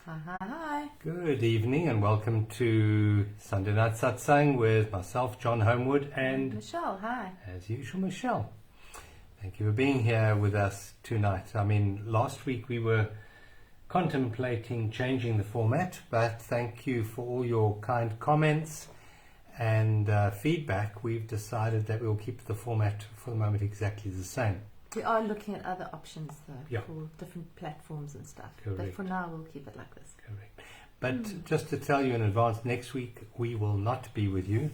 Hi, hi, hi. Good evening and welcome to Sunday Night Satsang with myself, John Homewood, and Michelle, hi. as usual, Michelle. Thank you for being here with us tonight. I mean, last week we were contemplating changing the format, but thank you for all your kind comments and feedback. We've decided that we'll keep the format for the moment exactly the same. We are looking at other options though, Yeah. for different platforms and stuff. Correct. But for now, we'll keep it like this. Correct. But just to tell you in advance, next week we will not be with you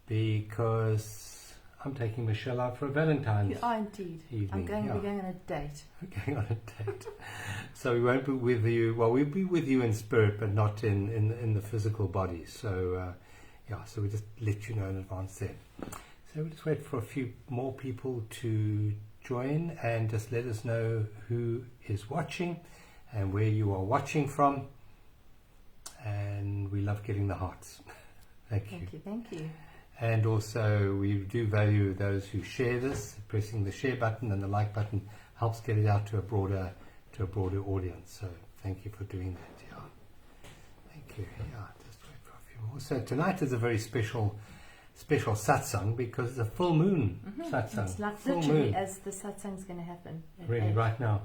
because I'm taking Michelle out for a Valentine's You are indeed. evening. We're going on a date. We're going on a date. So we won't be with you. Well, we'll be with you in spirit, but not in the physical body. So, so we just let you know in advance then. So we'll just wait for a few more people to join and just let us know who is watching and where you are watching from. And we love getting the hearts. Thank you. Thank you. And also we do value those who share this. Pressing the share button and the like button helps get it out to a broader audience. So thank you for doing that. Yeah. Thank you. Yeah, just wait for a few more. So tonight is a very special satsang because it's a full moon satsang. It's like full literally moon. as the satsang's going to happen. At Really, 8. right now,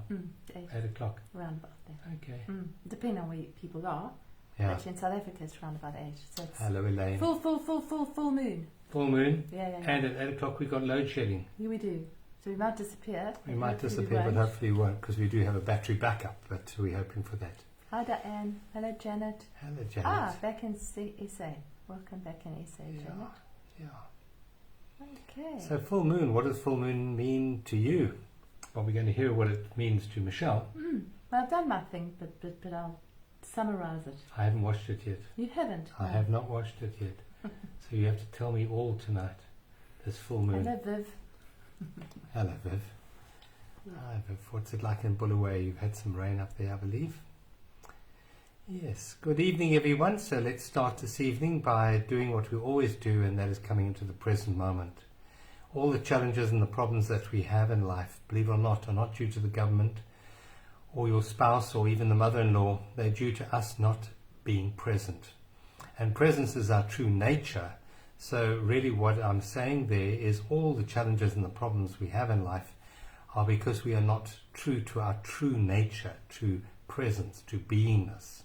8. 8 o'clock. Round about there. Okay. Depending on where people are. Yeah. Actually, in South Africa, it's round about 8. So it's Hello, Elaine. full moon. Full moon. Yeah. And at 8 o'clock we got load shedding. Here we do. So we might disappear. We but might hopefully disappear, but won't. hopefully we won't because we do have a battery backup, but we're hoping for that. Hi, Diane. Hello, Janet. Hello, Janet. Back in SA. Welcome back in SA, Janet. Yeah. Okay. So full moon, what does full moon mean to you? Well, we're going to hear what it means to Michelle. Well, I've done my thing, but I'll summarise it. I haven't watched it yet. You haven't? I have not watched it yet. So you have to tell me all tonight. This full moon. Hello, Viv. Hello, Viv. Hi, Viv. What's it like in Bulawayo? You've had some rain up there, I believe. Yes. Good evening, everyone. So let's start this evening by doing what we always do, and that is coming into the present moment. All the challenges and the problems that we have in life, believe it or not, are not due to the government or your spouse or even the mother-in-law. They're due to us not being present. And presence is our true nature. So really what I'm saying there is all the challenges and the problems we have in life are because we are not true to our true nature, to presence, to beingness.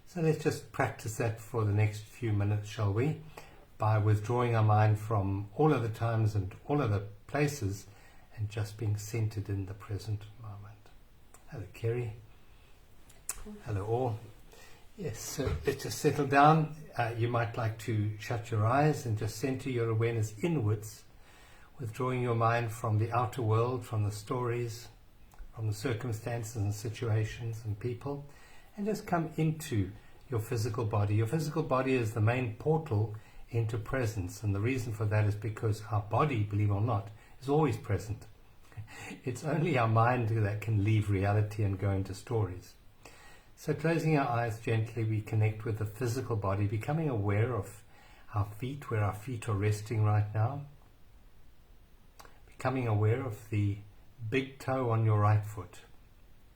So let's just practice that for the next few minutes, shall we? By withdrawing our mind from all other times and all other places and just being centered in the present moment. Hello, Kerry. Hello, all. Yes, so let's just settle down. You might like to shut your eyes and just center your awareness inwards, withdrawing your mind from the outer world, from the stories, from the circumstances and situations and people, and just come into your physical body. Your physical body is the main portal into presence, and the reason for that is because our body, believe it or not, is always present. It's only our mind that can leave reality and go into stories. So closing our eyes gently, we connect with the physical body, becoming aware of our feet, where our feet are resting right now. Becoming aware of the big toe on your right foot.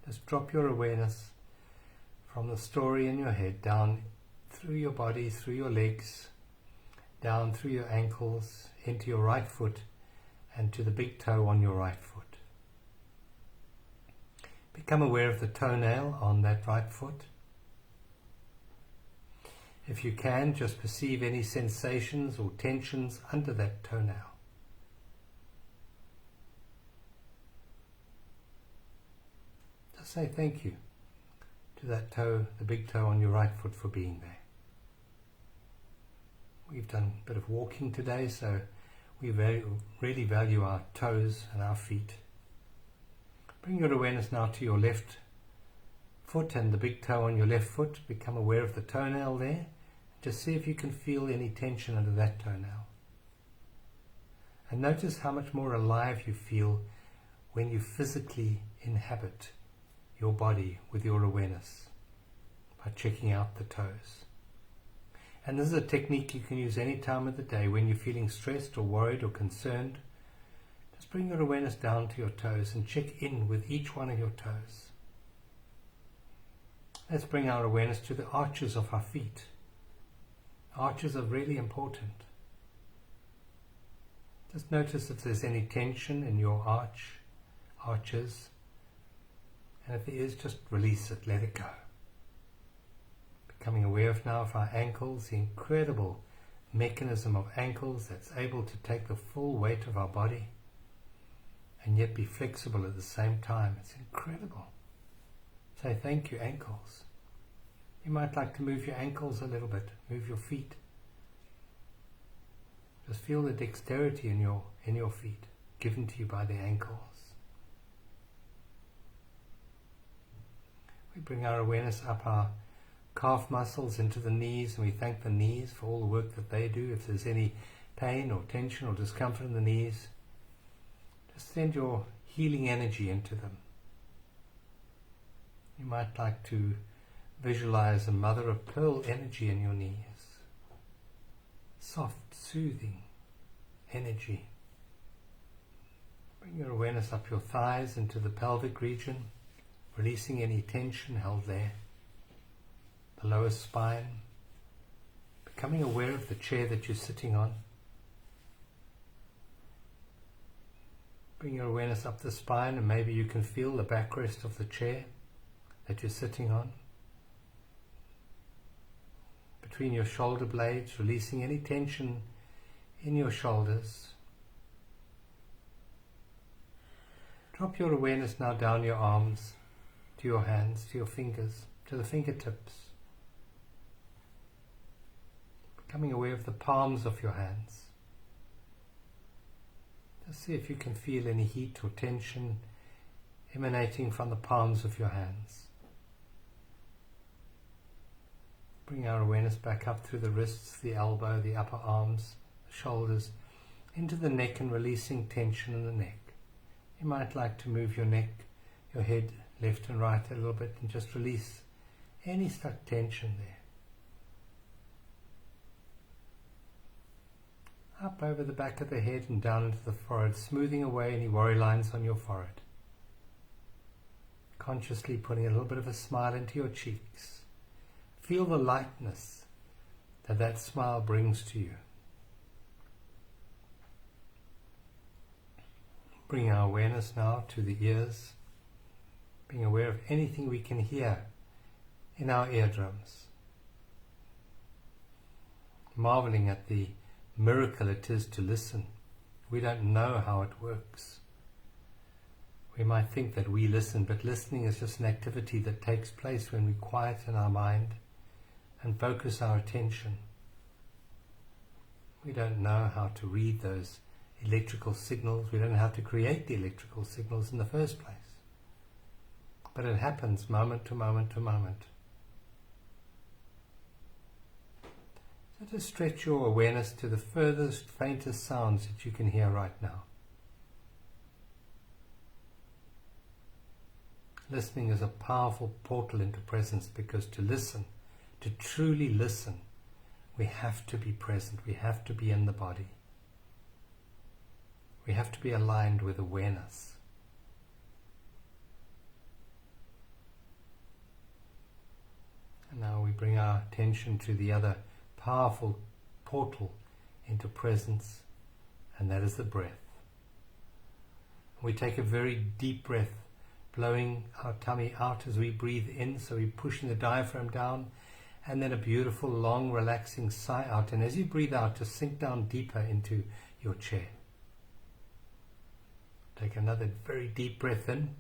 Just drop your awareness from the story in your head down through your body, through your legs, down through your ankles, into your right foot, and to the big toe on your right foot. Become aware of the toenail on that right foot. If you can, just perceive any sensations or tensions under that toenail. Just say thank you to that toe, the big toe on your right foot, for being there. We've done a bit of walking today, so we really value our toes and our feet. Bring your awareness now to your left foot and the big toe on your left foot. Become aware of the toenail there. Just see if you can feel any tension under that toenail. And notice how much more alive you feel when you physically inhabit your body with your awareness by checking out the toes. And this is a technique you can use any time of the day when you're feeling stressed or worried or concerned. Just bring your awareness down to your toes and check in with each one of your toes. Let's bring our awareness to the arches of our feet. Arches are really important. Just notice if there's any tension in your arches, and if there is, just release it, let it go. Becoming aware of now of our ankles, the incredible mechanism of ankles that's able to take the full weight of our body and yet be flexible at the same time. It's incredible. Say thank you, ankles. You might like to move your ankles a little bit, move your feet. Just feel the dexterity in your feet, given to you by the ankles. We bring our awareness up our calf muscles into the knees, and we thank the knees for all the work that they do. If there's any pain or tension or discomfort in the knees, just send your healing energy into them. You might like to visualize a mother of pearl energy in your knees. Soft, soothing energy. Bring your awareness up your thighs into the pelvic region, releasing any tension held there. The lower spine. Becoming aware of the chair that you're sitting on. Bring your awareness up the spine, and maybe you can feel the backrest of the chair that you're sitting on. Between your shoulder blades, releasing any tension in your shoulders. Drop your awareness now down your arms, to your hands, to your fingers, to the fingertips. Becoming aware of the palms of your hands. Just see if you can feel any heat or tension emanating from the palms of your hands. Bring our awareness back up through the wrists, the elbow, the upper arms, the shoulders, into the neck, and releasing tension in the neck. You might like to move your neck, your head left and right a little bit, and just release any stuck tension there. Up over the back of the head and down into the forehead, smoothing away any worry lines on your forehead. Consciously putting a little bit of a smile into your cheeks. Feel the lightness that that smile brings to you. Bring our awareness now to the ears, being aware of anything we can hear in our eardrums. Marveling at the miracle it is to listen. We don't know how it works. We might think that we listen, but listening is just an activity that takes place when we quieten our mind and focus our attention. We don't know how to read those electrical signals. We don't know how to create the electrical signals in the first place. But it happens moment to moment to moment. So just stretch your awareness to the furthest, faintest sounds that you can hear right now. Listening is a powerful portal into presence, because to listen, to truly listen, we have to be present. We have to be in the body. We have to be aligned with awareness. And now we bring our attention to the other powerful portal into presence, and that is the breath. We take a very deep breath, blowing our tummy out as we breathe in, so we're pushing the diaphragm down, and then a beautiful, long, relaxing sigh out. And as you breathe out, just sink down deeper into your chair. Take another very deep breath in,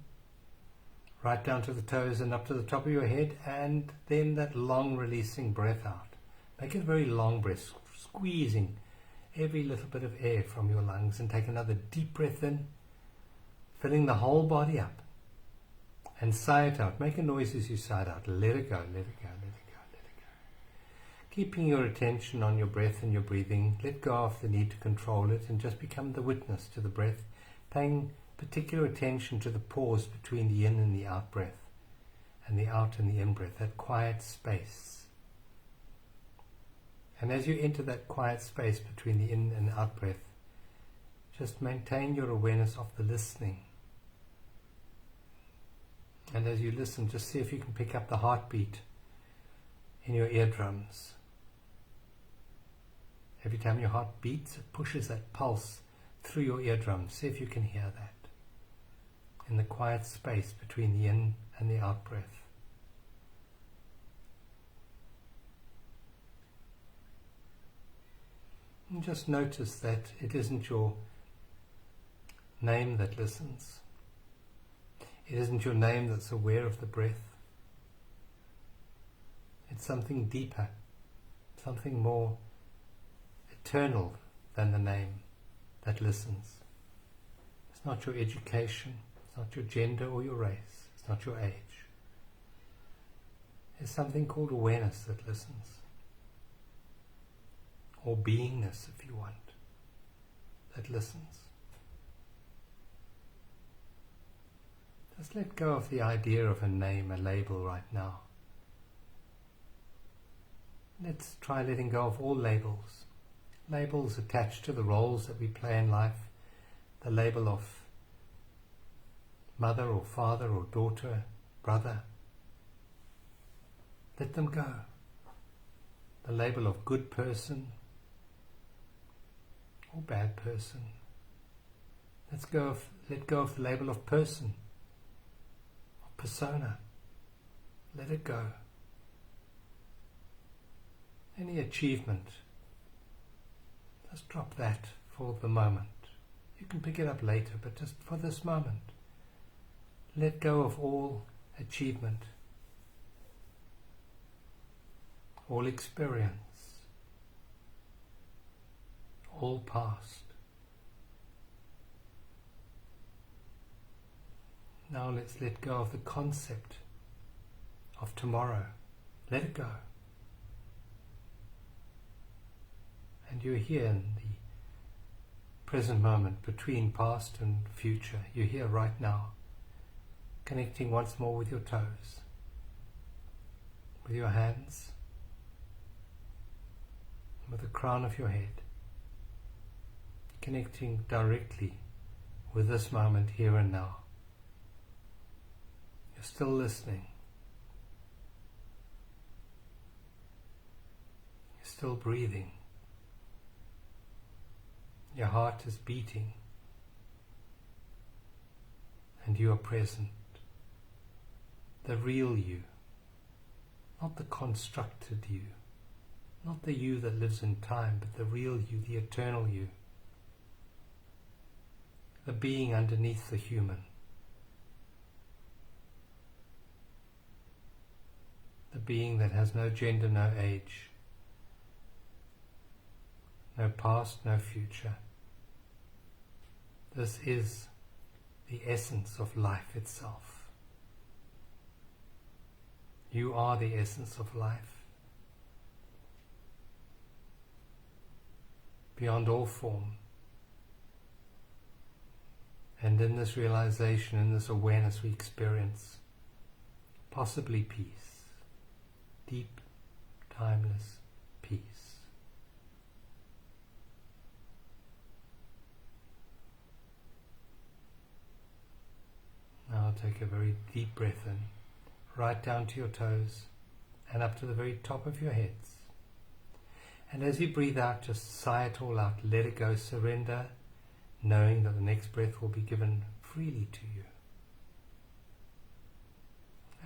right down to the toes and up to the top of your head, and then that long, releasing breath out. Make it a very long breath, squeezing every little bit of air from your lungs, and take another deep breath in, filling the whole body up, and sigh it out. Make a noise as you sigh it out. Let it go, let it go, let it go. Keeping your attention on your breath and your breathing, let go of the need to control it, and just become the witness to the breath, paying particular attention to the pause between the in and the out breath, and the out and the in breath, that quiet space. And as you enter that quiet space between the in and out breath, just maintain your awareness of the listening. And as you listen, just see if you can pick up the heartbeat in your eardrums. Every time your heart beats, it pushes that pulse through your eardrums. See if you can hear that in the quiet space between the in and the out breath. And just notice that it isn't your name that listens. It isn't your name that's aware of the breath. It's something deeper, something more eternal than the name that listens. It's not your education, it's not your gender or your race, it's not your age. It's something called awareness that listens. Or beingness, if you want, that listens. Just let go of the idea of a name, a label right now. Let's try letting go of all labels. Labels attached to the roles that we play in life. The label of mother or father or daughter, brother. Let them go. The label of good person or bad person. Let go of the label of person, of persona. Let it go. Any achievement, just drop that for the moment. You can pick it up later, but just for this moment, let go of all achievement, all experience, all past. Now let's let go of the concept of tomorrow. Let it go. And you're here in the present moment between past and future. You're here right now, connecting once more with your toes, with your hands, with the crown of your head, connecting directly with this moment here and now. You're still listening. You're still breathing. Your heart is beating, and you are present. The real you, not the constructed you, not the you that lives in time, but the real you, the eternal you, the being underneath the human, the being that has no gender, no age, no past, no future. This is the essence of life itself. You are the essence of life, beyond all form. And in this realization, in this awareness, we experience possibly peace, deep, timeless peace. Now take a very deep breath in, right down to your toes and up to the very top of your heads. And as you breathe out, just sigh it all out, let it go, surrender, knowing that the next breath will be given freely to you.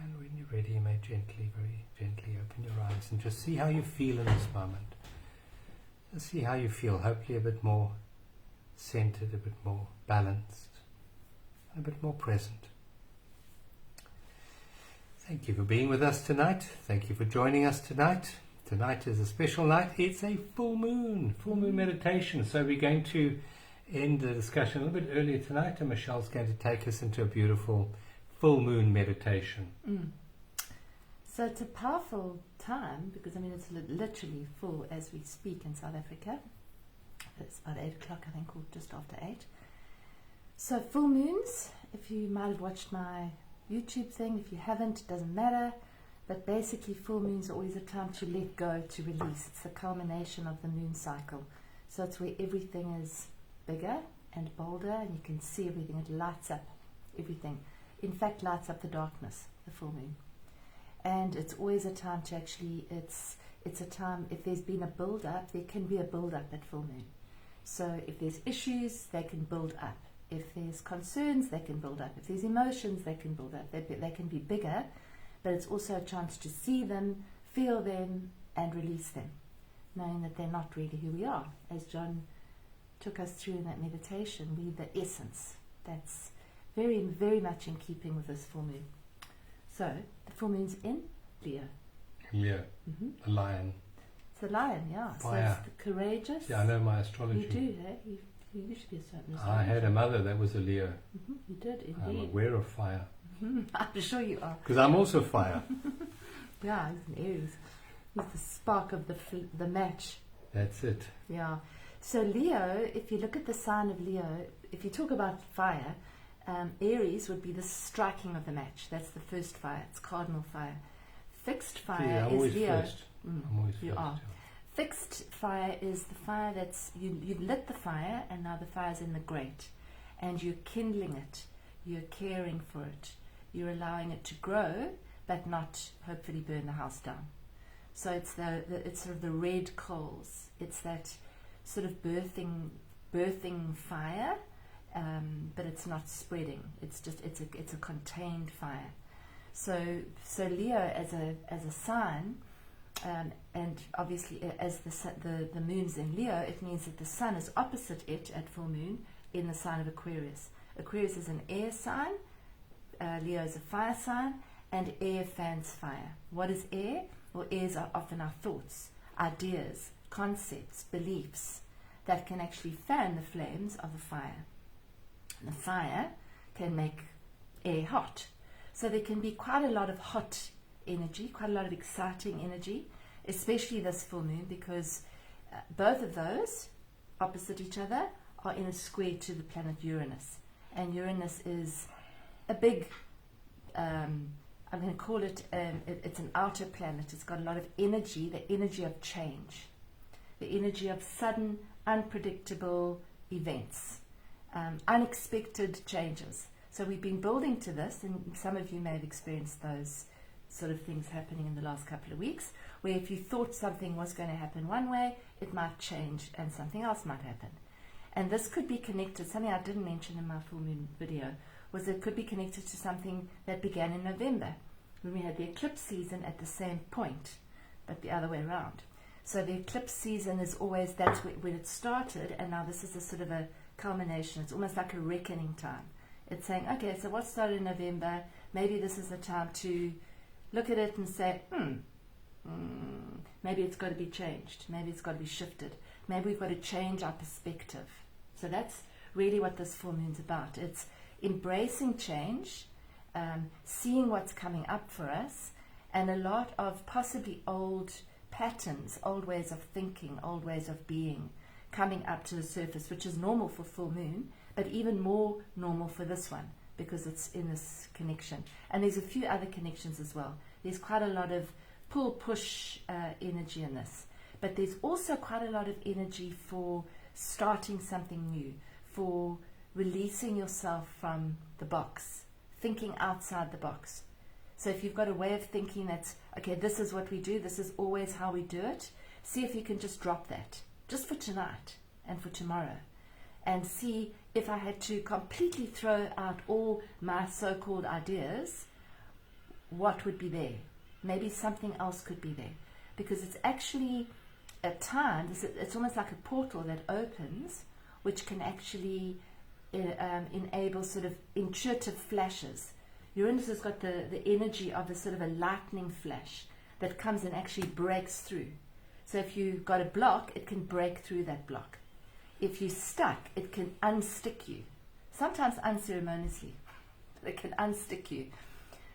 And when you're ready, you may gently, very gently open your eyes and just see how you feel in this moment. Just see how you feel, hopefully a bit more centered, a bit more balanced, a bit more present. Thank you for being with us tonight. Thank you for joining us tonight. Tonight is a special night. It's a full moon meditation. So we're going to end the discussion a little bit earlier tonight, and Michelle's going to take us into a beautiful full moon meditation. So it's a powerful time because, I mean, it's literally full as we speak in South Africa. It's about 8 o'clock, I think, or just after 8. So full moons, if you might have watched my YouTube thing, if you haven't, it doesn't matter. But basically full moons are always a time to let go, to release. It's the culmination of the moon cycle. So it's where everything is bigger and bolder and you can see everything. It lights up everything. in fact lights up the darkness, the full moon. And it's always a time to actually, it's a time, if there's been a build-up, there can be a build-up at full moon. So if there's issues, they can build up. If there's concerns, they can build up. If there's emotions, they can build up. They can be bigger, but it's also a chance to see them, feel them, and release them, knowing that they're not really who we are. As John took us through in that meditation, we're the essence. That's very, very much in keeping with this full moon. So, the full moon's in Leo. Leo, a lion. It's a lion, yeah. Fire. So it's courageous. Yeah, I know my astrology. You do, eh? You used to be a certain astrologer. I had a mother that was a Leo. You did, indeed. I'm aware of fire. I'm sure you are. Because I'm also fire. Yeah, he's an Aries. He's the spark of the match. That's it. Yeah. So Leo, if you look at the sign of Leo, if you talk about fire, Aries would be the striking of the match. That's the first fire. It's cardinal fire. Fixed fire I'm is always Leo. first. I'm always You first. are. Yeah. Fixed fire is the fire that's, you've lit the fire and now the fire's in the grate and you're kindling it, you're caring for it, you're allowing it to grow but not hopefully burn the house down. So it's it's sort of the red coals, it's that sort of birthing fire, but it's not spreading, it's a contained fire. So Leo as a sign, and obviously as the moon's in Leo, it means that the sun is opposite it at full moon in the sign of Aquarius. Aquarius is an air sign, Leo is a fire sign, and air fans fire. What is air? Well, airs are often our thoughts, ideas, concepts, beliefs that can actually fan the flames of a fire. The fire can make air hot. So there can be quite a lot of hot energy, quite a lot of exciting energy, especially this full moon, because both of those, opposite each other, are in a square to the planet Uranus. And Uranus is a big, I'm going to call it, it's an outer planet. It's got a lot of energy, the energy of change, the energy of sudden, unpredictable events, unexpected changes. So we've been building to this, and some of you may have experienced those sort of things happening in the last couple of weeks, where if you thought something was going to happen one way, it might change and something else might happen. And this could be connected, something I didn't mention in my full moon video, was it could be connected to something that began in November, when we had the eclipse season at the same point, but the other way around. So the eclipse season is always, that's when it started, and now this is a sort of a culmination. It's almost like a reckoning time. It's saying, okay, so what started in November, maybe this is the time to look at it and say, maybe it's got to be changed, maybe it's got to be shifted, maybe we've got to change our perspective. So that's really what this full moon's about. It's embracing change, seeing what's coming up for us, and a lot of possibly old patterns, old ways of thinking, old ways of being coming up to the surface, which is normal for full moon, but even more normal for this one because it's in this connection. And there's a few other connections as well. There's quite a lot of pull-push energy in this, but there's also quite a lot of energy for starting something new, for releasing yourself from the box, thinking outside the box. So if you've got a way of thinking that's, okay, this is what we do, this is always how we do it, see if you can just drop that, just for tonight and for tomorrow, and see if I had to completely throw out all my so-called ideas, what would be there? Maybe something else could be there, because it's actually a time, it's almost like a portal that opens, which can actually enable sort of intuitive flashes. Uranus has got the energy of a sort of a lightning flash that comes and actually breaks through. So if you've got a block, it can break through that block. If you're stuck, it can unstick you. Sometimes unceremoniously, it can unstick you.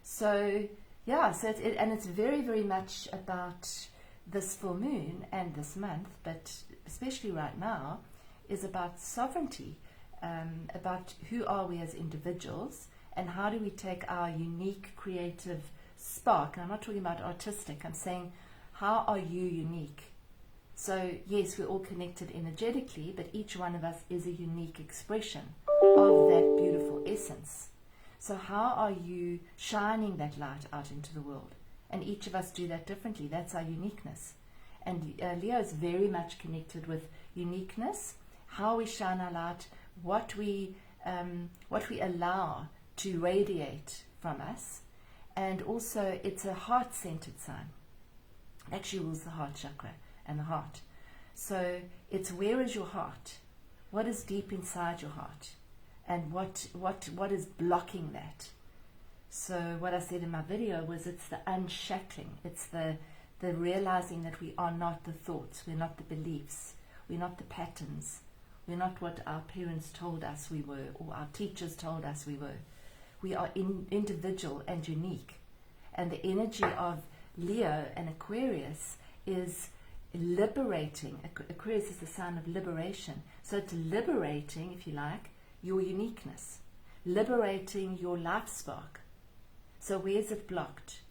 So yeah, so it's very, very much about this full moon and this month, but especially right now, is about sovereignty, about who are we as individuals, and how do we take our unique creative spark. And I'm not talking about artistic, I'm saying how are you unique? So yes, we're all connected energetically, but each one of us is a unique expression of that beautiful essence. So how are you shining that light out into the world? And each of us do that differently. That's our uniqueness. And Leo is very much connected with uniqueness, how we shine our light, what we allow to radiate from us. And also, it's a heart-centered sign. It actually rules the heart chakra and the heart. So it's, where is your heart? What is deep inside your heart? And what is blocking that? So what I said in my video was, it's the unshackling. It's the realizing that we are not the thoughts. We're not the beliefs. We're not the patterns. We're not what our parents told us we were, or our teachers told us we were. We are individual and unique. And the energy of Leo and Aquarius is liberating. Aquarius is the sign of liberation. So it's liberating, if you like, your uniqueness. Liberating your life spark. So where's it blocked?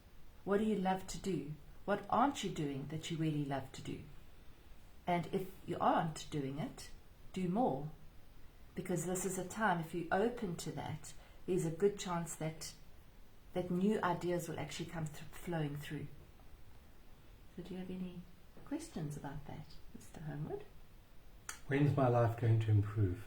What do you love to do? What aren't you doing that you really love to do? And if you aren't doing it, do more. Because this is a time, if you're open to that, there's a good chance that new ideas will actually come flowing through. So do you have any questions about that, Mr. Homewood? When's my life going to improve?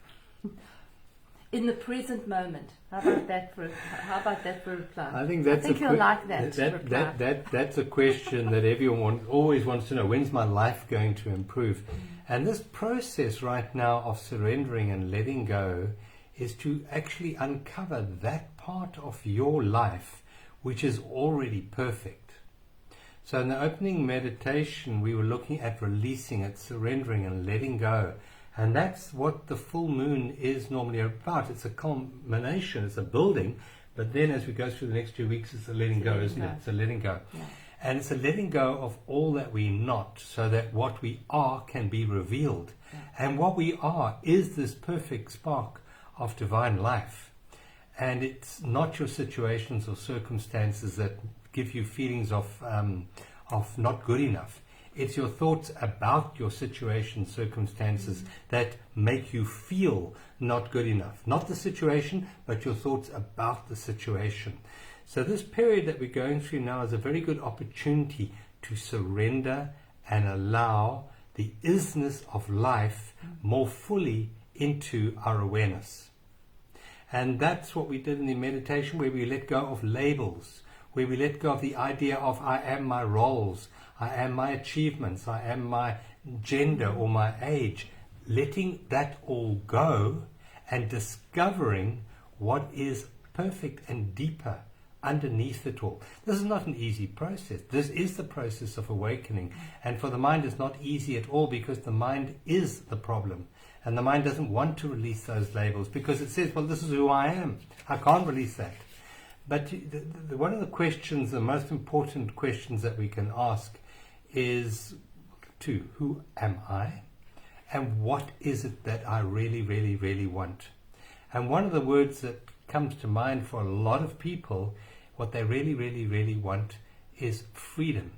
In the present moment. How about that for a reply? I think that's you'll like that. That's a question that everyone always wants to know. When's my life going to improve? And this process right now of surrendering and letting go is to actually uncover that part of your life which is already perfect. So in the opening meditation, we were looking at releasing it, surrendering and letting go. And that's what the full moon is normally about. It's a culmination, it's a building, but then as we go through the next 2 weeks, it's a letting go, isn't it? It's a letting go. Yeah. And it's a letting go of all that we're not, so that what we are can be revealed. Yeah. And what we are is this perfect spark of divine life. And it's not your situations or circumstances that give you feelings of not good enough. It's your thoughts about your situation, circumstances that make you feel not good enough. Not the situation, but your thoughts about the situation. So this period that we're going through now is a very good opportunity to surrender and allow the isness of life more fully into our awareness. And that's what we did in the meditation, where we let go of labels, where we let go of the idea of I am my roles, I am my achievements, I am my gender or my age. Letting that all go and discovering what is perfect and deeper underneath it all. This is not an easy process. This is the process of awakening. And for the mind, it's not easy at all, because the mind is the problem. And the mind doesn't want to release those labels, because it says, well, this is who I am. I can't release that. But one of the questions, the most important questions that we can ask is two: who am I? And what is it that I really, really, really want? And one of the words that comes to mind for a lot of people, what they really, really, really want is freedom.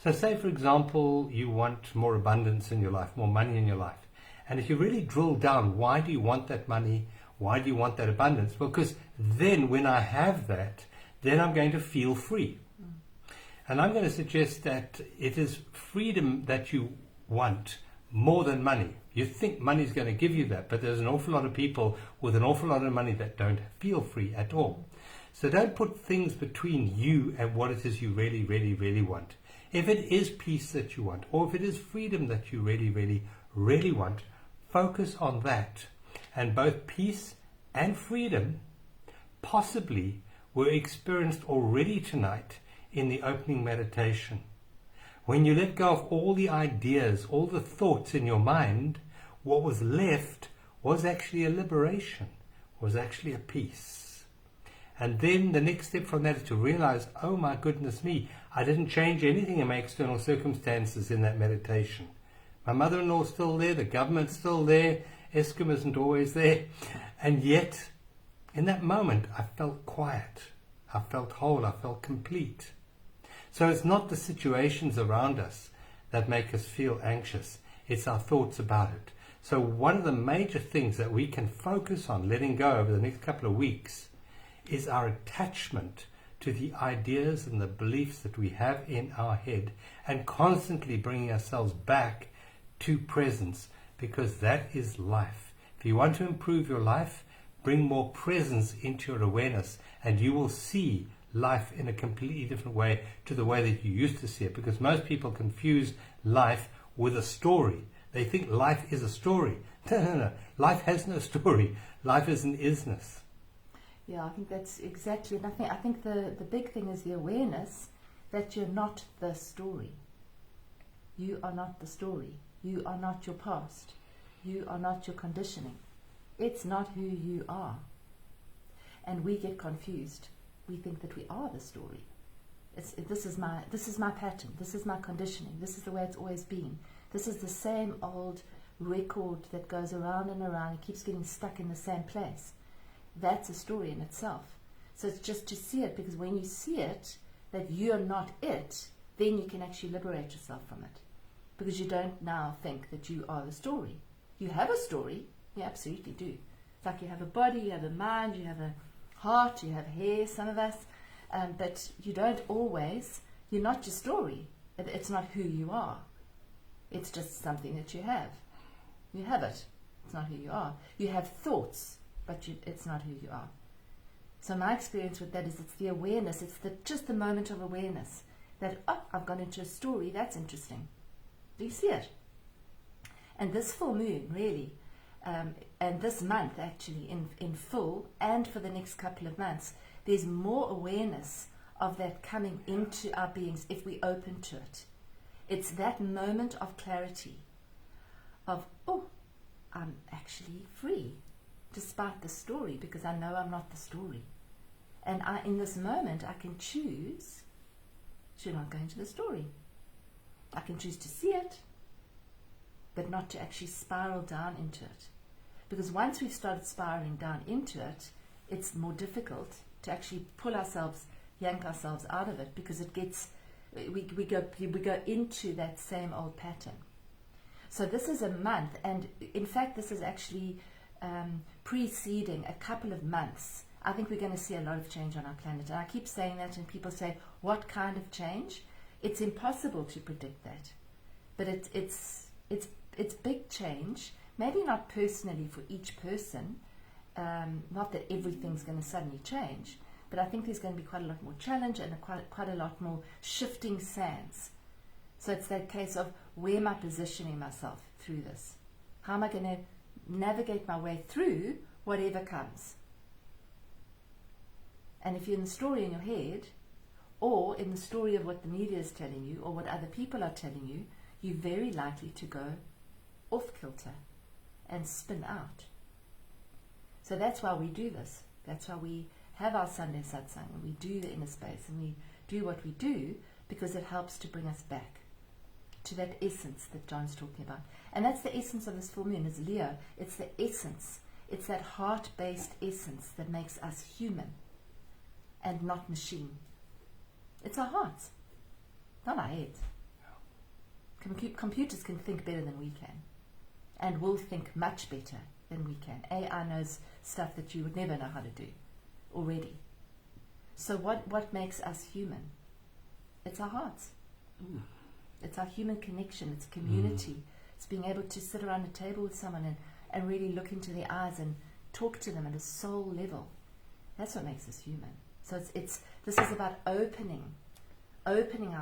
So say, for example, you want more abundance in your life, more money in your life. And if you really drill down, why do you want that money? Why do you want that abundance? Because then when I have that, then I'm going to feel free. And I'm going to suggest that it is freedom that you want more than money. You think money is going to give you that, but there's an awful lot of people with an awful lot of money that don't feel free at all. So don't put things between you and what it is you really, really, really want. If it is peace that you want, or if it is freedom that you really, really, really want, focus on that. And both peace and freedom possibly were experienced already tonight in the opening meditation. When you let go of all the ideas, all the thoughts in your mind, what was left was actually a liberation, was actually a peace. And then the next step from that is to realize, oh my goodness me, I didn't change anything in my external circumstances in that meditation. My mother-in-law is still there, the government's still there, Eskom isn't always there. And yet, in that moment, I felt quiet. I felt whole. I felt complete. So it's not the situations around us that make us feel anxious. It's our thoughts about it. So one of the major things that we can focus on letting go over the next couple of weeks is our attachment to the ideas and the beliefs that we have in our head, and constantly bringing ourselves back to presence, because that is life. If you want to improve your life, bring more presence into your awareness, and you will see life in a completely different way to the way that you used to see it, because most people confuse life with a story. They think life is a story. No. Life has no story. Life is an isness. Yeah, I think that's exactly. And I think the big thing is the awareness that you're not the story. You are not the story. You are not your past. You are not your conditioning. It's not who you are. And we get confused. We think that we are the story. This is my pattern. This is my conditioning. This is the way it's always been. This is the same old record that goes around and around and keeps getting stuck in the same place. That's a story in itself. So it's just to see it, because when you see it, that you're not it, then you can actually liberate yourself from it. Because you don't now think that you are the story. You have a story. You absolutely do. It's like you have a body, you have a mind, you have a heart, you have hair, some of us. But you don't always, you're not your story. It's not who you are. It's just something that you have. You have it. It's not who you are. You have thoughts, but it's not who you are. So my experience with that is it's the awareness. It's just the moment of awareness that, I've gone into a story. That's interesting. Do you see it? And this full moon, really, and this month actually in full, and for the next couple of months, there's more awareness of that coming into our beings if we open to it. It's that moment of clarity of, I'm actually free, despite the story, because I know I'm not the story. And in this moment, I can choose to not go into the story. I can choose to see it, but not to actually spiral down into it. Because once we've started spiraling down into it, it's more difficult to actually yank ourselves out of it, because it gets, we go into that same old pattern. So this is a month, and in fact this is actually preceding a couple of months. I think we're going to see a lot of change on our planet. And I keep saying that, and people say, what kind of change? It's impossible to predict that. But it's big change, maybe not personally for each person, not that everything's going to suddenly change, but I think there's going to be quite a lot more challenge and quite a lot more shifting sands. So it's that case of, where am I positioning myself through this? How am I going to navigate my way through whatever comes? And if you're in the story in your head, or in the story of what the media is telling you, or what other people are telling you, you're very likely to go off kilter and spin out. So that's why we do this. That's why we have our Sunday satsang, and we do the inner space, and we do what we do, because it helps to bring us back to that essence that John's talking about. And that's the essence of this full moon, is Leo. It's the essence. It's that heart-based essence that makes us human and not machine. It's our hearts, not our heads. Computers can think better than we can, and will think much better than we can. AI knows stuff that you would never know how to do already. So what makes us human? It's our hearts. It's our human connection. It's community. It's being able to sit around a table with someone and really look into their eyes and talk to them at a soul level. That's what makes us human. So this is about opening our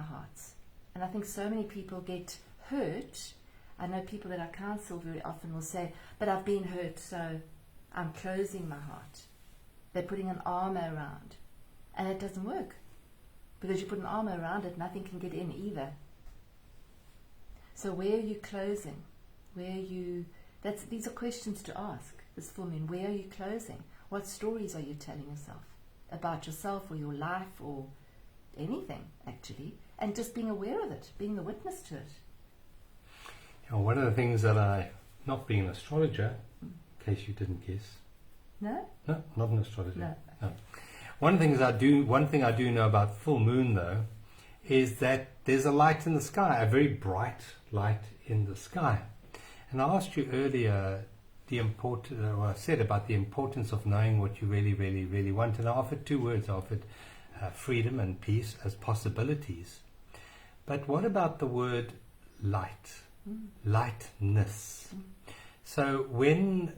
hearts. And I think so many people get hurt. I know people that I counsel very often will say, but I've been hurt, so I'm closing my heart. They're putting an armor around. And it doesn't work. Because you put an armor around it, nothing can get in either. So where are you closing? These are questions to ask this full moon. Where are you closing? What stories are you telling yourself about yourself or your life or anything, actually? And just being aware of it, being the witness to it. One of the things that not being an astrologer, in case you didn't guess. No? No, not an astrologer. No. One thing I do know about full moon, though, is that there's a light in the sky, a very bright light in the sky. And I asked you earlier, I said about the importance of knowing what you really, really, really want. And I offered two words. I offered freedom and peace as possibilities. But what about the word light? Lightness. So when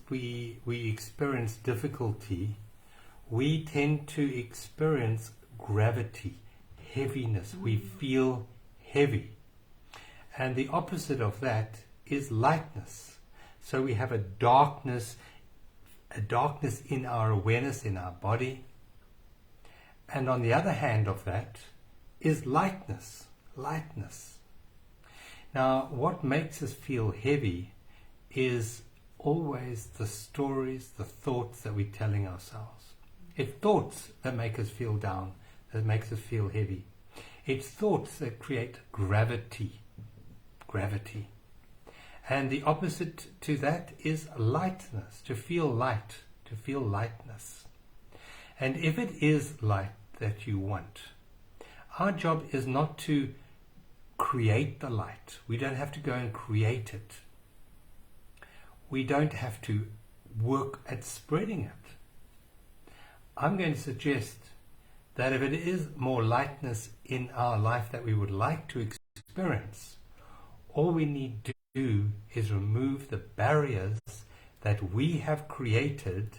we experience difficulty, we tend to experience gravity, heaviness. We feel heavy. And the opposite of that is lightness. So we have a darkness in our awareness, in our body. And on the other hand of that is lightness. Now, what makes us feel heavy is always the stories, the thoughts that we're telling ourselves. It's thoughts that make us feel down, that makes us feel heavy. It's thoughts that create gravity. And the opposite to that is lightness, to feel light, to feel lightness. And if it is light that you want, our job is not to create the light. We don't have to go and create it. We don't have to work at spreading it. I'm going to suggest that if it is more lightness in our life that we would like to experience, all we need to do is remove the barriers that we have created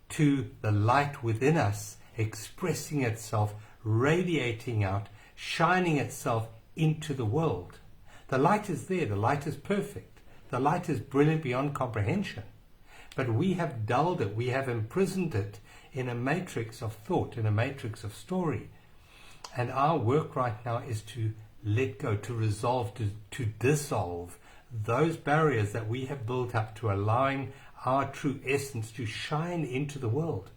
to the light within us expressing itself, radiating out, shining itself into the world. The light is there, the light is perfect, the light is brilliant beyond comprehension, but we have dulled it, we have imprisoned it in a matrix of thought, in a matrix of story. And our work right now is to let go, to resolve, to dissolve those barriers that we have built up to allowing our true essence to shine into the world.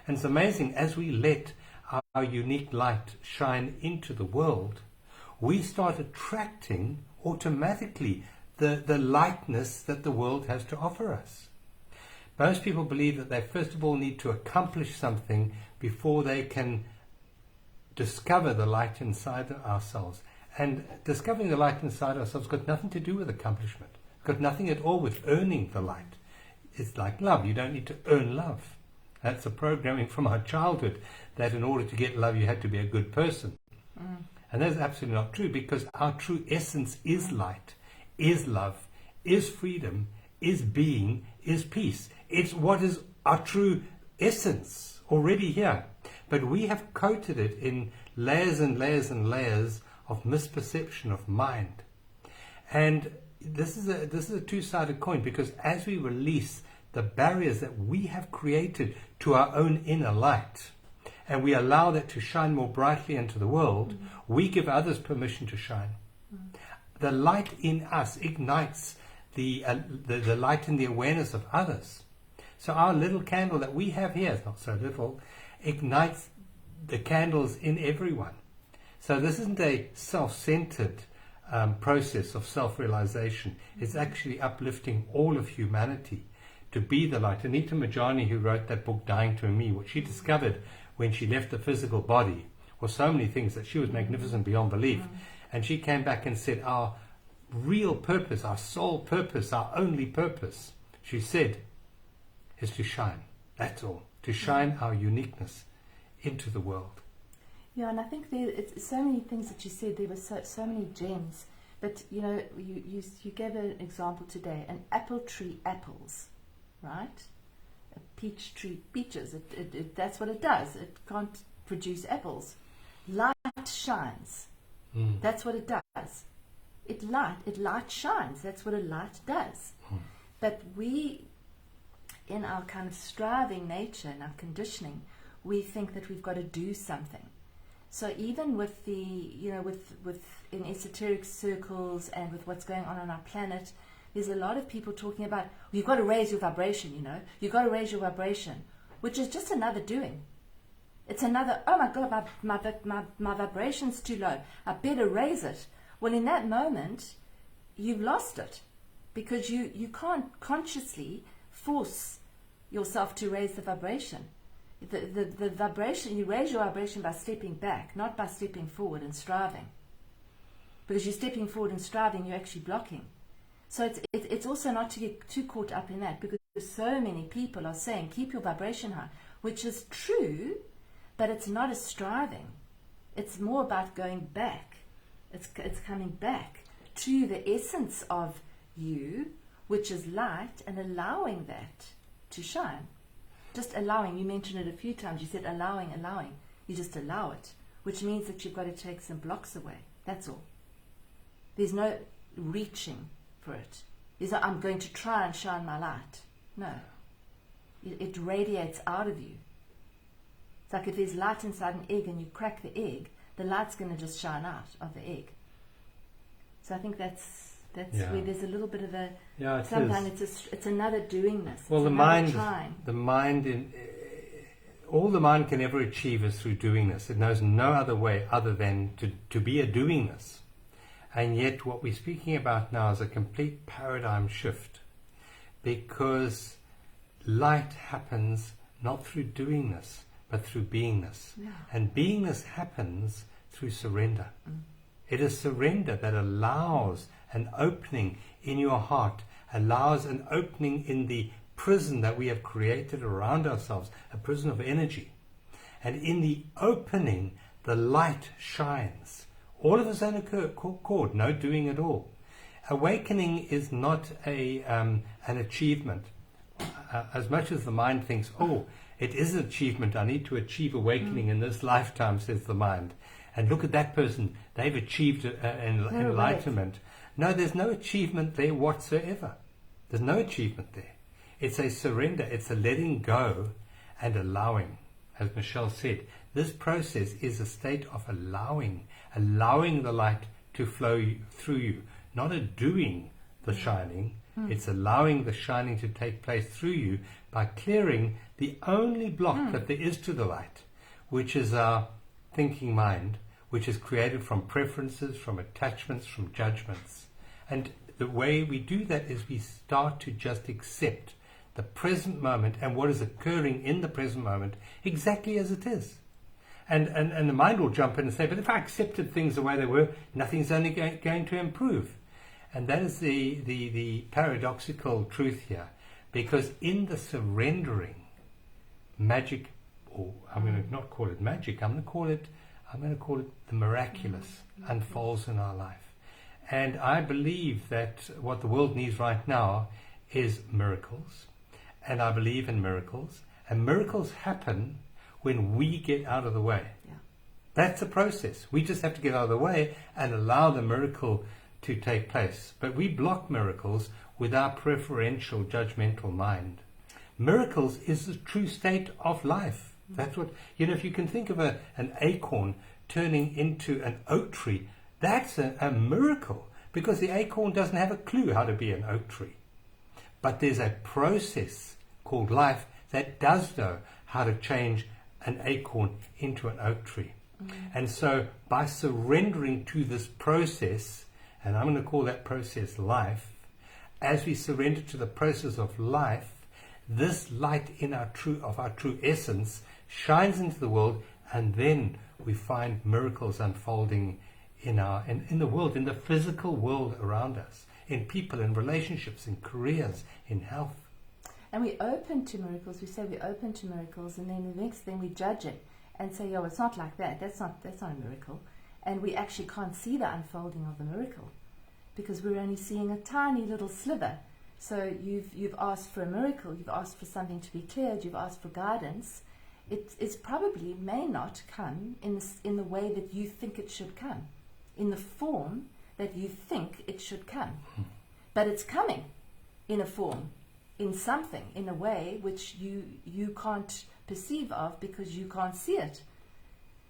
And it's amazing, as we let our unique light shine into the world, we start attracting automatically the lightness that the world has to offer us. Most people believe that they first of all need to accomplish something before they can discover the light inside ourselves. And discovering the light inside ourselves got nothing to do with accomplishment. It's got nothing at all with earning the light. It's like love. You don't need to earn love. That's a programming from our childhood, that in order to get love you had to be a good person. And that's absolutely not true, because our true essence is light, is love, is freedom, is being, is peace. It's what is our true essence already here. But we have coated it in layers and layers and layers of misperception of mind. And this is a two-sided coin, because as we release the barriers that we have created to our own inner light, and we allow that to shine more brightly into the world, we give others permission to shine. The light in us ignites the light in the awareness of others. So our little candle that we have here, it's not so little, ignites the candles in everyone. So this isn't a self-centered process of self-realization. It's actually uplifting all of humanity to be the light. Anita Majani, who wrote that book, Dying to Me, what she discovered when she left the physical body was so many things, that she was magnificent beyond belief. And she came back and said, our real purpose, our sole purpose, our only purpose, she said, is to shine. That's all. To shine our uniqueness into the world. Yeah, and I think it's so many things that you said. There were so many gems. But, you know, you gave an example today. An apple tree apples, right? A peach tree peaches. That's what it does. It can't produce apples. Light shines. That's what it does. It light shines. That's what a light does. But we, in our kind of striving nature and our conditioning, we think that we've got to do something. So even with the, you know, with in esoteric circles and with what's going on our planet, there's a lot of people talking about, you've got to raise your vibration, you know. You've got to raise your vibration, which is just another doing. It's another, oh my God, my vibration's too low. I better raise it. Well, in that moment, you've lost it, because you can't consciously force yourself to raise the vibration. The vibration, you raise your vibration by stepping back, not by stepping forward and striving. Because you're stepping forward and striving, you're actually blocking. So it's it's also not to get too caught up in that, because so many people are saying keep your vibration high, which is true, but it's not a striving. It's more about going back. It's coming back to the essence of you, which is light, and allowing that to shine. Just allowing. You mentioned it a few times. You said allowing. You just allow it, which means that you've got to take some blocks away. That's all. There's no reaching for it. There's no, I'm going to try and shine my light. No. It radiates out of you. It's like if there's light inside an egg and you crack the egg, the light's going to just shine out of the egg. So I think that's where there's a little bit of a... Yeah, sometimes it's another doingness. Well, It's the mind, all the mind can ever achieve is through doingness. It knows no other way other than to be a doingness. And yet what we're speaking about now is a complete paradigm shift, because light happens not through doingness, but through beingness. Yeah. And beingness happens through surrender. It is surrender that allows an opening in your heart, allows an opening in the prison that we have created around ourselves, a prison of energy. And in the opening, the light shines. All of its own accord, no doing at all. Awakening is not an achievement. As much as the mind thinks, oh, it is an achievement, I need to achieve awakening in this lifetime, says the mind. And look at that person, they've achieved enlightenment. No, there's no achievement there whatsoever. There's no achievement there. It's a surrender, it's a letting go and allowing. As Michelle said, this process is a state of allowing the light to flow through you, not a doing the shining. It's allowing the shining to take place through you by clearing the only block that there is to the light, which is our thinking mind, which is created from preferences, from attachments, from judgments. And the way we do that is we start to just accept the present moment and what is occurring in the present moment exactly as it is. And the mind will jump in and say, but if I accepted things the way they were, nothing's only going to improve. And that is the paradoxical truth here. Because in the surrendering, magic, or I'm going to not call it magic, I'm going to call it the miraculous unfolds in our life. And I believe that what the world needs right now is miracles. And I believe in miracles. And miracles happen when we get out of the way. Yeah. That's a process. We just have to get out of the way and allow the miracle to take place. But we block miracles with our preferential, judgmental mind. Miracles is the true state of life. That's what, if you can think of an acorn turning into an oak tree, that's a miracle, because the acorn doesn't have a clue how to be an oak tree. But there's a process called life that does know how to change an acorn into an oak tree. And so by surrendering to this process, and I'm going to call that process life, as we surrender to the process of life, this light in our true essence shines into the world, and then we find miracles unfolding in the world, in the physical world around us, in people, in relationships, in careers, in health. And we open to miracles. We say we're open to miracles, and then the next thing we judge it and say, "Yo, it's not like that. That's not a miracle." And we actually can't see the unfolding of the miracle because we're only seeing a tiny little sliver. So you've asked for a miracle. You've asked for something to be cleared. You've asked for guidance. It's probably may not come in the way that you think it should come, in the form that you think it should come, but it's coming in a form, in something, in a way which you can't perceive of because you can't see it.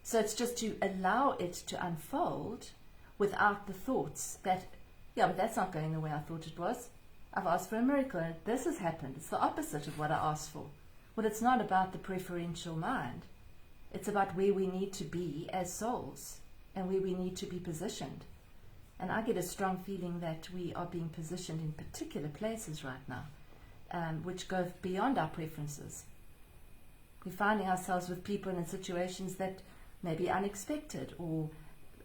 So it's just to allow it to unfold without the thoughts that, yeah, but that's not going the way I thought it was. I've asked for a miracle and this has happened. It's the opposite of what I asked for. Well, it's not about the preferential mind. It's about where we need to be as souls and where we need to be positioned. And I get a strong feeling that we are being positioned in particular places right now, which go beyond our preferences. We're finding ourselves with people in situations that may be unexpected or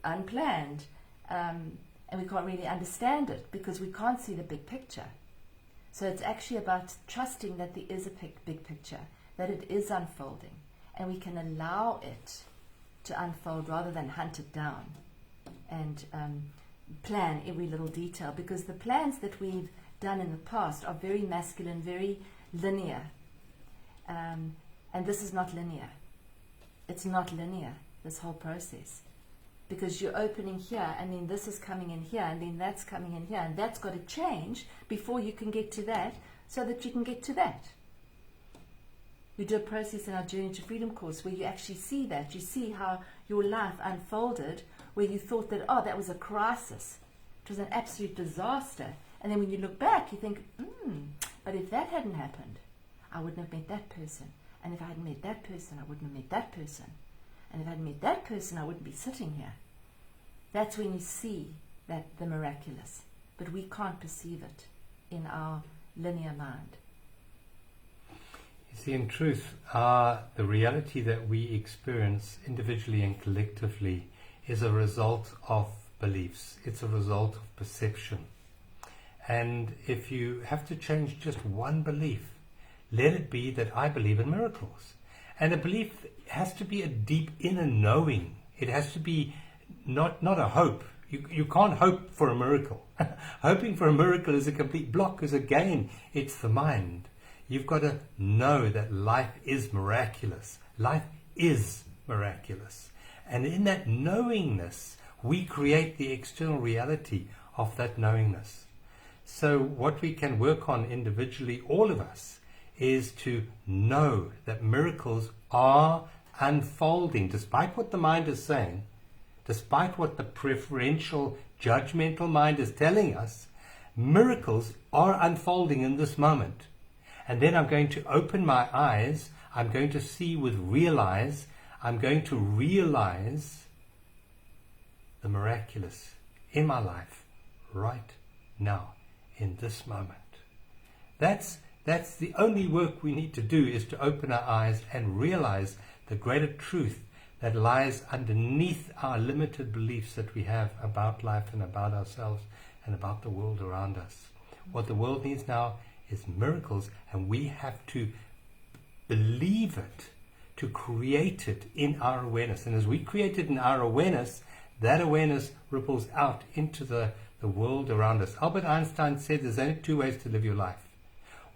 unplanned, and we can't really understand it because we can't see the big picture. So it's actually about trusting that there is a big picture, that it is unfolding, and we can allow it to unfold rather than hunt it down and plan every little detail, because the plans that we've done in the past are very masculine, very linear, and this is not linear. It's not linear, this whole process, because you're opening here and then this is coming in here and then that's coming in here, and that's got to change before you can get to that, so that you can get to that. We do a process in our Journey to Freedom course where you actually see that. You see how your life unfolded, where you thought that, oh, that was a crisis. It was an absolute disaster. And then when you look back, you think, but if that hadn't happened, I wouldn't have met that person. And if I hadn't met that person, I wouldn't have met that person. And if I hadn't met that person, I wouldn't be sitting here. That's when you see that the miraculous. But we can't perceive it in our linear mind. You see, in truth, the reality that we experience individually and collectively is a result of beliefs. It's a result of perception. And if you have to change just one belief, let it be that I believe in miracles. And the belief has to be a deep inner knowing. It has to be not a hope. You can't hope for a miracle. Hoping for a miracle is a complete block, because again, it's the mind. You've got to know that life is miraculous. Life is miraculous. And in that knowingness, we create the external reality of that knowingness. So what we can work on individually, all of us, is to know that miracles are unfolding, despite what the mind is saying, despite what the preferential, judgmental mind is telling us. Miracles are unfolding in this moment. And then I'm going to open my eyes, I'm going to see with real eyes, I'm going to realize the miraculous in my life right now, in this moment. That's the only work we need to do, is to open our eyes and realize the greater truth that lies underneath our limited beliefs that we have about life and about ourselves and about the world around us. What the world needs now is miracles, and we have to believe it to create it in our awareness. And as we create it in our awareness, that awareness ripples out into the world around us. Albert Einstein said there's only two ways to live your life.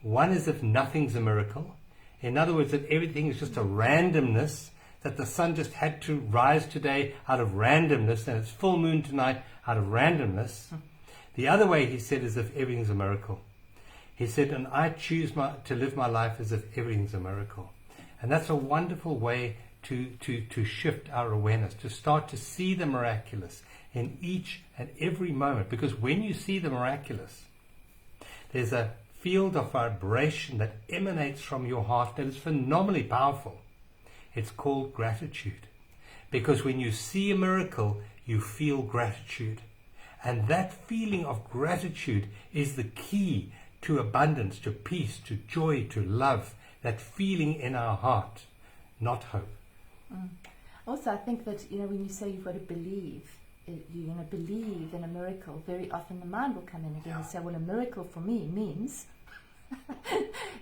One is if nothing's a miracle. In other words, that everything is just a randomness, that the sun just had to rise today out of randomness, and it's full moon tonight out of randomness. The other way, he said, is if everything's a miracle. He said, and I choose to live my life as if everything's a miracle. And that's a wonderful way to shift our awareness, to start to see the miraculous in each and every moment. Because when you see the miraculous, there's a field of vibration that emanates from your heart that is phenomenally powerful. It's called gratitude. Because when you see a miracle, you feel gratitude. And that feeling of gratitude is the key to abundance, to peace, to joy, to love. That feeling in our heart, not hope. Also, I think that, when you say you've got to believe, you're going to believe in a miracle, very often the mind will come in again and say, well, a miracle for me means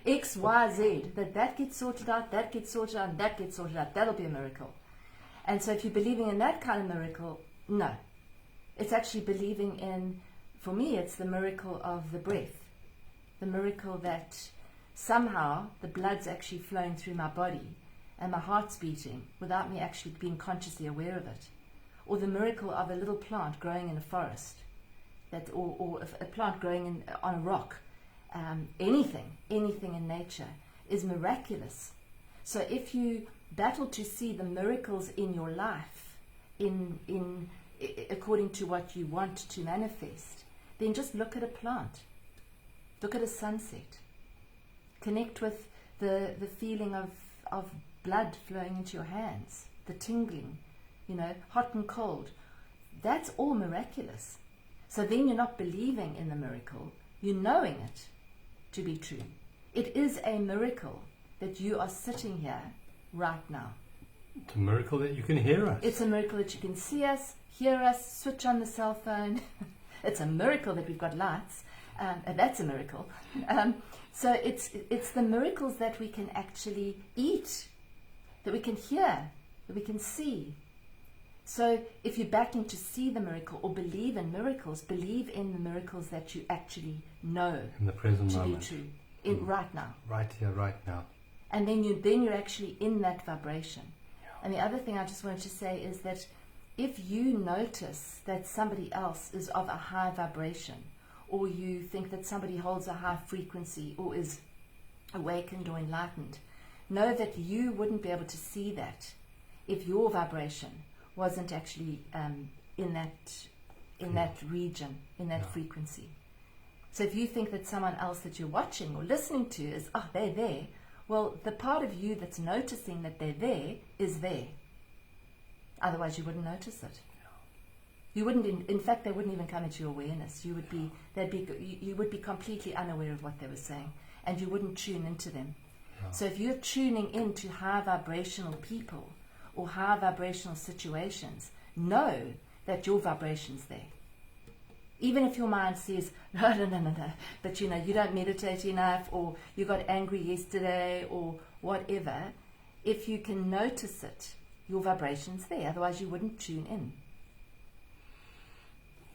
X, Y, Z, that gets sorted out, that gets sorted out, and that gets sorted out. That'll be a miracle. And so if you're believing in that kind of miracle, no. It's actually believing in, for me, it's the miracle of the breath. The miracle that somehow the blood's actually flowing through my body and my heart's beating without me actually being consciously aware of it. Or the miracle of a little plant growing in a forest, or a plant growing on a rock. Anything in nature is miraculous. So if you battle to see the miracles in your life, according to what you want to manifest, then just look at a plant. Look at a sunset. Connect with the feeling of blood flowing into your hands, the tingling, hot and cold. That's all miraculous. So then you're not believing in the miracle, you're knowing it to be true. It is a miracle that you are sitting here right now. It's a miracle that you can hear us. It's a miracle that you can see us, hear us, switch on the cell phone. It's a miracle that we've got lights. And that's a miracle. So it's the miracles that we can actually eat, that we can hear, that we can see. So if you're backing to see the miracle or believe in miracles, believe in the miracles that you actually know In the present to moment. be true, in right now. Right here, right now. And then you're actually in that vibration. And the other thing I just wanted to say is that if you notice that somebody else is of a high vibration, or you think that somebody holds a high frequency or is awakened or enlightened, know that you wouldn't be able to see that if your vibration wasn't actually in that region, in that frequency. So if you think that someone else that you're watching or listening to is, they're there, well, the part of you that's noticing that they're there is there. Otherwise, you wouldn't notice it. You wouldn't. In fact, they wouldn't even come into your awareness. You would be completely unaware of what they were saying, and you wouldn't tune into them. Yeah. So if you're tuning into high vibrational people or high vibrational situations, know that your vibration's there. Even if your mind says, no, but you don't meditate enough, or you got angry yesterday, or whatever, if you can notice it, your vibration's there. Otherwise, you wouldn't tune in.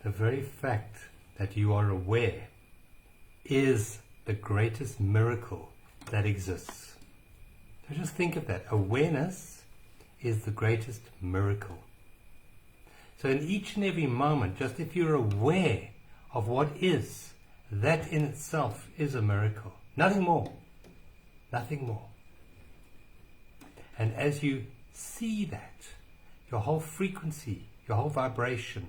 The very fact that you are aware is the greatest miracle that exists. So just think of that. Awareness is the greatest miracle. So in each and every moment, just if you're aware of what is, that in itself is a miracle. Nothing more. Nothing more. And as you see that, your whole frequency, your whole vibration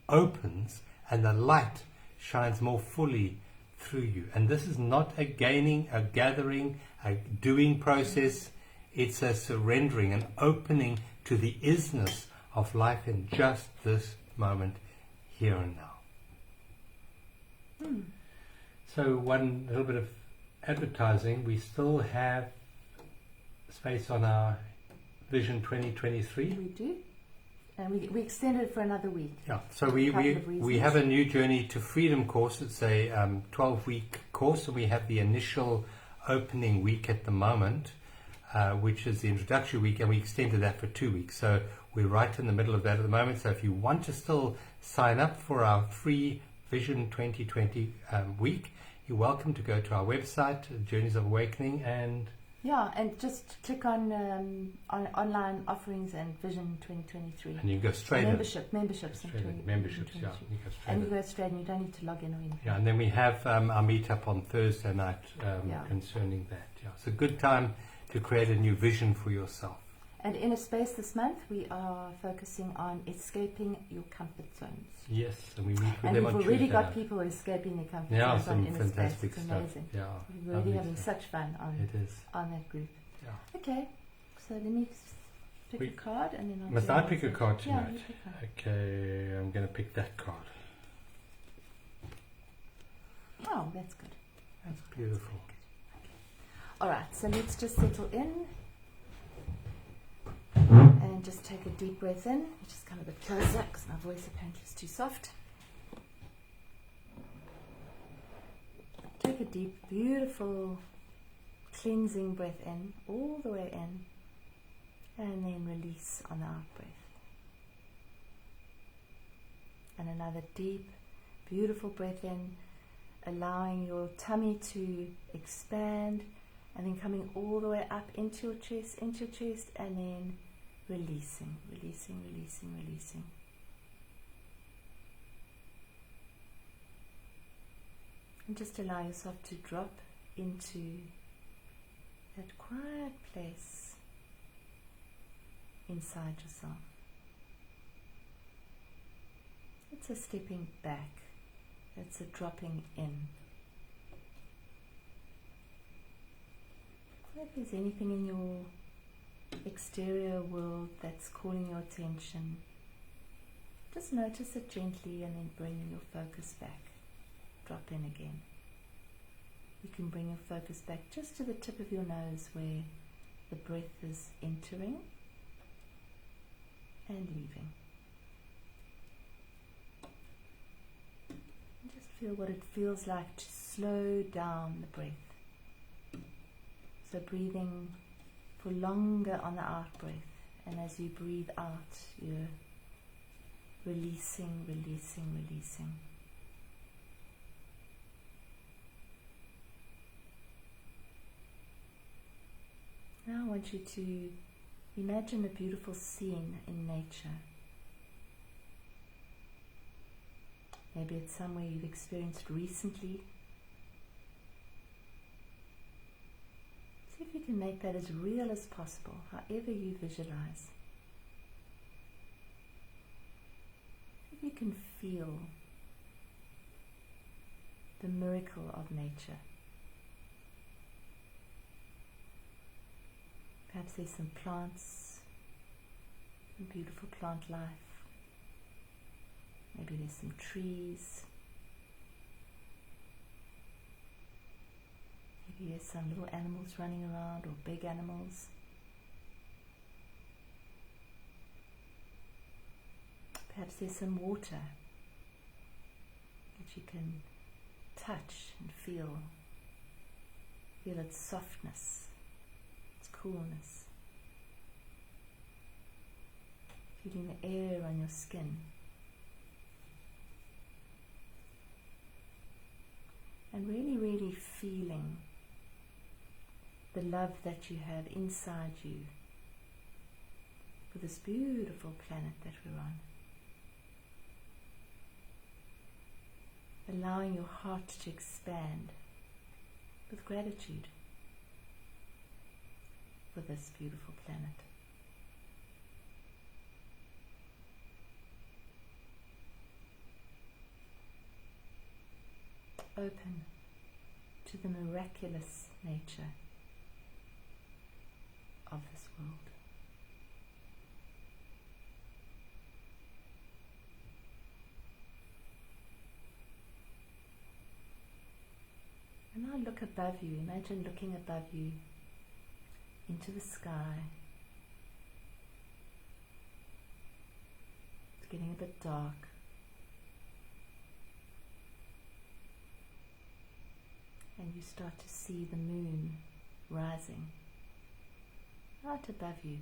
opens and the light shines more fully through you. And this is not a gaining, a gathering, a doing process. It's a surrendering, an opening to the isness of life in just this moment, here and now. So one little bit of advertising. We still have space on our Vision 2023. We do. And we extended it for another week. Yeah, so we have a new Journey to Freedom course. It's a 12-week course, and we have the initial opening week at the moment, which is the introductory week, and we extended that for 2 weeks. So we're right in the middle of that at the moment. So if you want to still sign up for our free Vision 2020 week, you're welcome to go to our website, Journeys of Awakening, and just click on online offerings and Vision 2023. And you go straight memberships. Memberships, yeah. You go straight and you go straight, and you don't need to log in or anything. Yeah, and then we have our meetup on Thursday night concerning that. Yeah, it's a good time to create a new vision for yourself. And in a space this month, we are focusing on escaping your comfort zones. Yes, and we meet with and them we've on already Tuesday got night. people escaping their comfort Yeah, zones some on Inner Space. fantastic It's stuff. amazing. Yeah, We're really having such fun on that group. Yeah. Okay, so let me pick a card and then I'll Must do I the pick a message. card Yeah, tonight? you pick one. Okay, I'm going to pick that card. Oh, that's good. That's beautiful. All right, so let's just settle in and just take a deep breath in. Just come a bit closer because my voice apparently is too soft. Take a deep, beautiful, cleansing breath in, all the way in, and then release on the out breath. And another deep, beautiful breath in, allowing your tummy to expand, and then coming all the way up into your chest, and then releasing. And just allow yourself to drop into that quiet place inside yourself. It's a stepping back. It's a dropping in. If there's anything in your exterior world that's calling your attention, just notice it gently and then bring your focus back. Drop in again. You can bring your focus back just to the tip of your nose where the breath is entering and leaving. And just Feel what it feels like to slow down the breath. So breathing for longer on the out breath, and as you breathe out, you're releasing, releasing, releasing. Now I want you to imagine a beautiful scene in nature. Maybe it's somewhere you've experienced recently. See if you can make that as real as possible, however you visualize. See if you can feel the miracle of nature. Perhaps there's some plants, some beautiful plant life. Maybe there's some trees. Maybe there's some little animals running around, or big animals. Perhaps there's some water that you can touch and feel. Feel its softness, its coolness. Feeling the air on your skin. And really, really feeling the love that you have inside you for this beautiful planet that we're on. Allowing your heart to expand with gratitude for this beautiful planet. Open to the miraculous nature of this world. And now look above you. Imagine looking above you into the sky. It's getting a bit dark. And you start to see the moon rising right above you.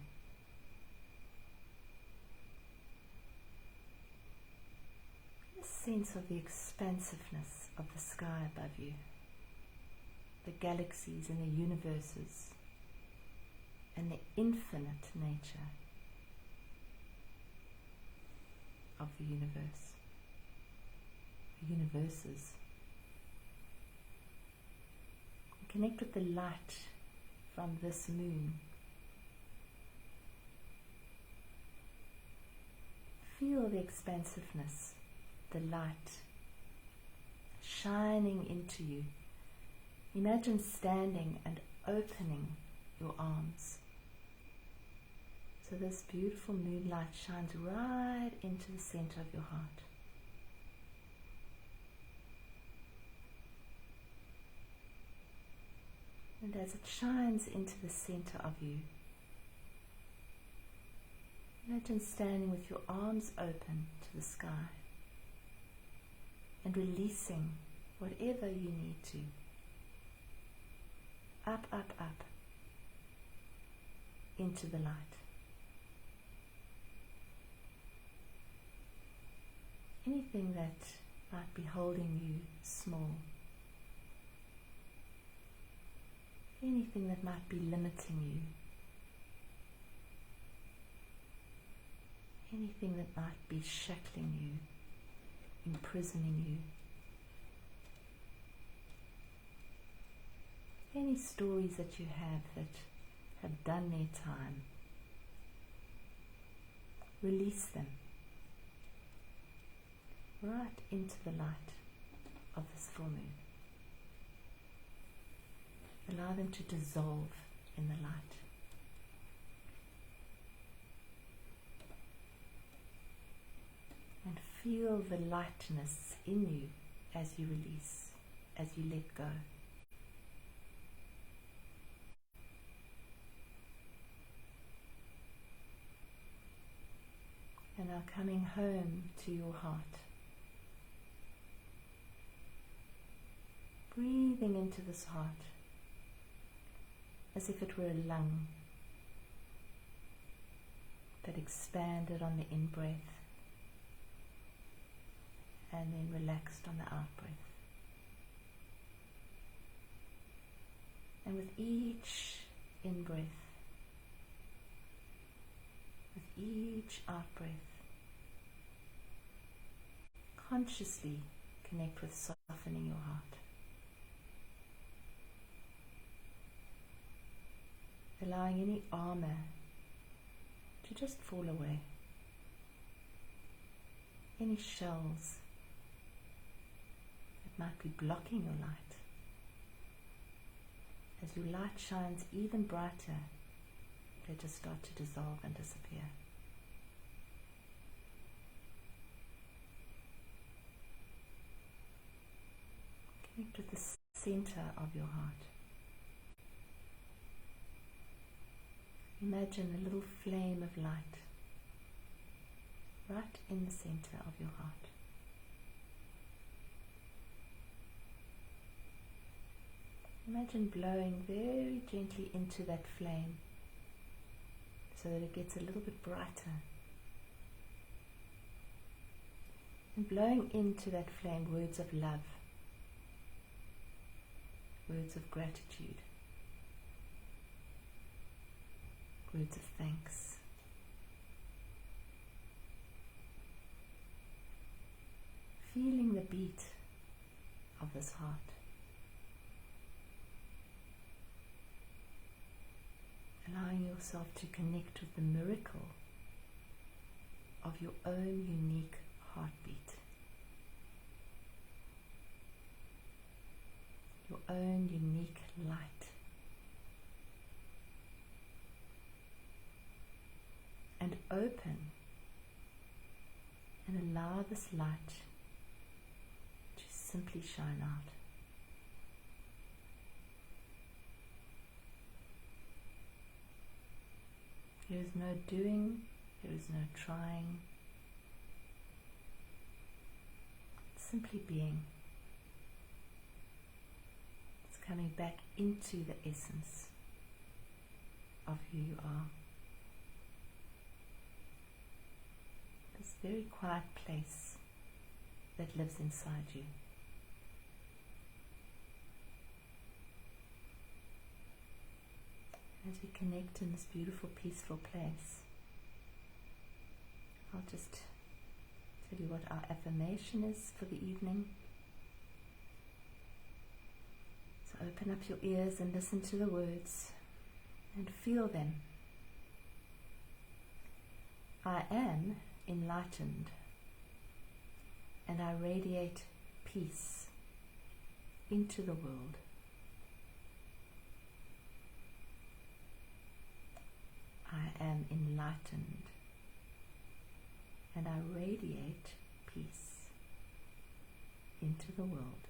A sense of the expansiveness of the sky above you, the galaxies and the universes, and the infinite nature of the universe, the universes. Connect with the light from this moon. Feel the expansiveness, the light shining into you. Imagine standing and opening your arms. So this beautiful moonlight shines right into the center of your heart. And as it shines into the center of you, imagine standing with your arms open to the sky and releasing whatever you need to. Up, up, up into the light. Anything that might be holding you small. Anything that might be limiting you. Anything that might be shackling you, imprisoning you. Any stories that you have that have done their time. Release them right into the light of this full moon. Allow them to dissolve in the light. And feel the lightness in you as you release, as you let go. And now coming home to your heart. breathing into this heart as if it were a lung that expanded on the in-breath and then relaxed on the out-breath. And with each in-breath, with each out-breath, consciously connect with softening your heart. Allowing any armor to just fall away. Any shells that might be blocking your light. As your light shines even brighter, they just start to dissolve and disappear. Connect with the center of your heart. Imagine a little flame of light right in the center of your heart. Imagine blowing very gently into that flame so that it gets a little bit brighter. And blowing into that flame words of love, words of gratitude, words of thanks. Feeling the beat of this heart. Allowing yourself to connect with the miracle of your own unique heartbeat. Your own unique light. And open and allow this light to simply shine out. There is no doing, there is no trying, simply being. It's coming back into the essence of who you are. This very quiet place that lives inside you. As we connect in this beautiful, peaceful place, I'll just tell you what our affirmation is for the evening. So open up your ears and listen to the words and feel them. I am enlightened and I radiate peace into the world. I am enlightened and I radiate peace into the world.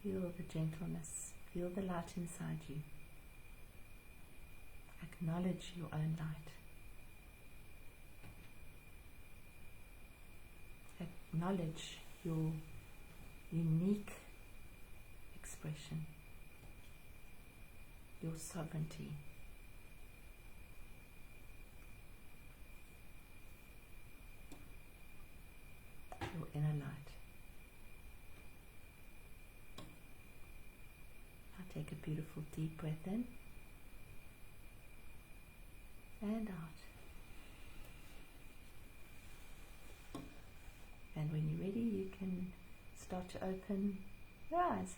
Feel the gentleness, feel the light inside you. Acknowledge your own light. Acknowledge your unique expression, your sovereignty. Your inner light. Now take a beautiful deep breath in and out. And when you're ready, you can start to open your eyes.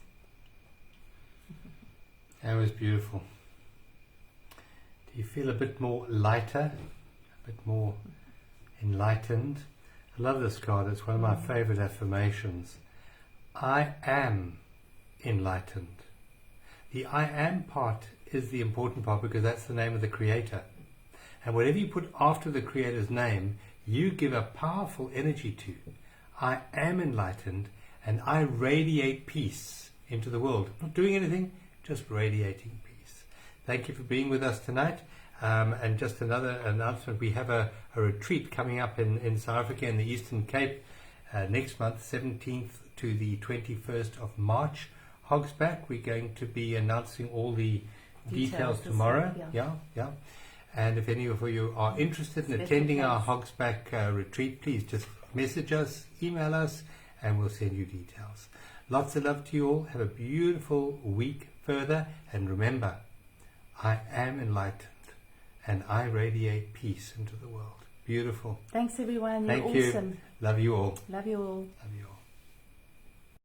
That was beautiful. Do you feel a bit more lighter, a bit more enlightened? I love this card. It's one of my favorite affirmations. I am enlightened. The I am part is the important part because that's the name of the Creator. And whatever you put after the Creator's name, you give a powerful energy to. I am enlightened and I radiate peace into the world. Not doing anything, just radiating peace. Thank you for being with us tonight. And just another announcement, we have a retreat coming up in South Africa in the Eastern Cape next month, 17th to the 21st of March. Hogsback, we're going to be announcing all the details tomorrow. Yeah. And if any of you are interested in attending our Hogsback retreat, please just message us, email us, and we'll send you details. Lots of love to you all. Have a beautiful week further. And remember, I am enlightened and I radiate peace into the world. Beautiful. Thanks, everyone. Thank You're you. awesome. Love you all. Love you all. Love you all.